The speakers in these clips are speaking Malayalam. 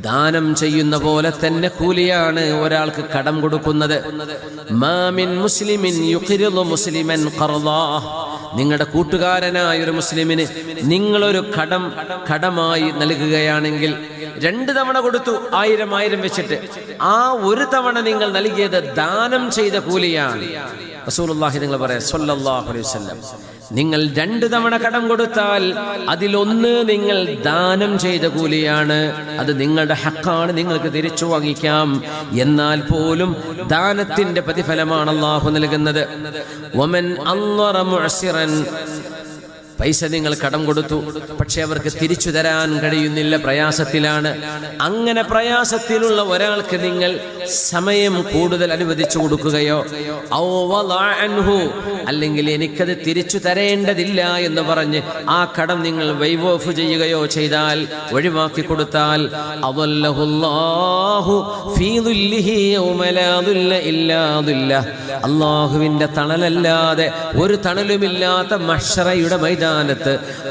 ദാനം ചെയ്യുന്ന പോലെ തന്നെ കൂലിയാണ് ഒരാൾക്ക് കടം കൊടുക്കുന്നത്. മാമിൻ മുസ്ലിമിൻ യുഖ്രിദു മുസ്ലിമൻ ഖർദാ, നിങ്ങളുടെ കൂട്ടുകാരനായ ഒരു മുസ്ലിമിന് നിങ്ങളൊരു കടമായി നൽകുകയാണെങ്കിൽ 2 തവണ കൊടുത്തു 1000 വെച്ചിട്ട്, ആ ഒരു തവണ നിങ്ങൾ നൽകിയത് ദാനം ചെയ്ത കൂലിയാണ്. റസൂലുള്ളാഹി നിങ്ങൾ പറയാം സ്വല്ലല്ലാഹു അലൈഹി വസല്ലം, നിങ്ങൾ 2 തവണ കടം കൊടുത്താൽ അതിലൊന്ന് നിങ്ങൾ ദാനം ചെയ്ത കൂലിയാണ്. അത് നിങ്ങളുടെ ഹക്കാണ്, നിങ്ങൾക്ക് തിരിച്ചു വാങ്ങിക്കാം. എന്നാൽ പോലും ദാനത്തിന്റെ പ്രതിഫലമാണ് അല്ലാഹു നൽകുന്നത്. വമൻ അൻളറ മുഅ്സിറൻ, പൈസ നിങ്ങൾ കടം കൊടുത്തു, പക്ഷെ അവർക്ക് തിരിച്ചു തരാൻ കഴിയുന്നില്ല, പ്രയാസത്തിലാണ്. അങ്ങനെ പ്രയാസത്തിലുള്ള ഒരാൾക്ക് നിങ്ങൾ സമയം കൂടുതൽ അനുവദിച്ചു കൊടുക്കുകയോ ഔ വളഅ അൻഹു, അല്ലെങ്കിൽ എനിക്കത് തിരിച്ചു തരേണ്ടതില്ല എന്ന് പറഞ്ഞ് ആ കടം നിങ്ങൾ വൈവ് ഓഫ് ചെയ്യുകയോ ചെയ്താൽ, ഒഴിവാക്കി കൊടുത്താൽ, അദല്ലഹുല്ലാഹു ഫീ ദുല്ലിഹി യൗമ ലാ ദുല്ല ഇല്ലാ ദുല്ലഹ്, അല്ലാഹുവിന്റെ തണലല്ലാതെ ഒരു തണലുമില്ലാത്ത മഹ്ശറയുടെ മൈതാനത്ത്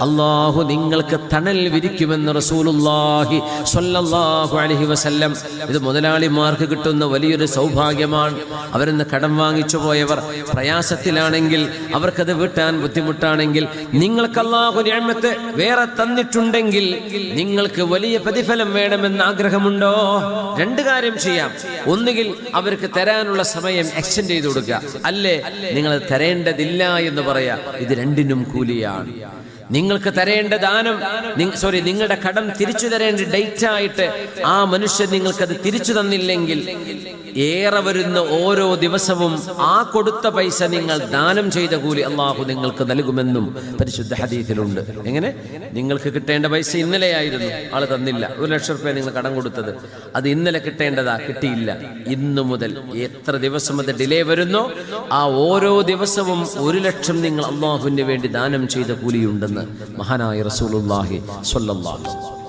അല്ലാഹു നിങ്ങൾക്ക് തണൽ വിരിക്കുമെന്ന് റസൂലുള്ളാഹി സ്വല്ലല്ലാഹു അലൈഹി വസല്ലം. ഇത് മുതലാളിമാർക്ക് കിട്ടുന്ന വലിയൊരു സൗഭാഗ്യമാണ്. അവരിന്ന് കടം വാങ്ങിച്ചു പോയവർ പ്രയാസത്തിലാണെങ്കിൽ, അവർക്കത് വീട്ടാൻ ബുദ്ധിമുട്ടാണെങ്കിൽ, നിങ്ങൾക്ക് അല്ലാഹു നിഅമത്ത് വേറെ തന്നിട്ടുണ്ടെങ്കിൽ നിങ്ങൾക്ക് വലിയ പ്രതിഫലം വേണമെന്ന് ആഗ്രഹമുണ്ടോ? 2 കാര്യം ചെയ്യാം. ഒന്നുകിൽ അവർക്ക് തരാനുള്ള സമയം എക്സ്റ്റെൻഡ് ചെയ്തു കൊടുക്കുക, അല്ലേ നിങ്ങൾ തരേണ്ടതില്ല എന്ന് പറയാ. ഇത് 2നും കൂലിയാണ്. നിങ്ങൾക്ക് തരേണ്ട ദാനം, നിങ്ങളുടെ കടം തിരിച്ചു തരേണ്ട ഡേറ്റ് ആയിട്ട് ആ മനുഷ്യൻ നിങ്ങൾക്കത് തിരിച്ചു തന്നില്ലെങ്കിൽ, ഏറെ വരുന്ന ഓരോ ദിവസവും ആ കൊടുത്ത പൈസ നിങ്ങൾ ദാനം ചെയ്ത കൂലി അല്ലാഹു നിങ്ങൾക്ക് നൽകുമെന്നും പരിശുദ്ധ ഹദീസിലുണ്ട്. എങ്ങനെ? നിങ്ങൾക്ക് കിട്ടേണ്ട പൈസ ഇന്നലെയായിരുന്നു, ആള് തന്നില്ല. 1 ലക്ഷം രൂപ നിങ്ങൾ കടം കൊടുത്തത്, അത് ഇന്നലെ കിട്ടേണ്ടതാ, കിട്ടിയില്ല. ഇന്നു മുതൽ എത്ര ദിവസം അത് ഡിലേ വരുന്നോ ആ ഓരോ ദിവസവും 1 ലക്ഷം നിങ്ങൾ അല്ലാഹുവിന് വേണ്ടി ദാനം ചെയ്ത കൂലിയുണ്ടെന്ന് മഹാനായ റസൂലുള്ളാഹി സ്വല്ലല്ലാഹു അലൈഹി വസല്ലം.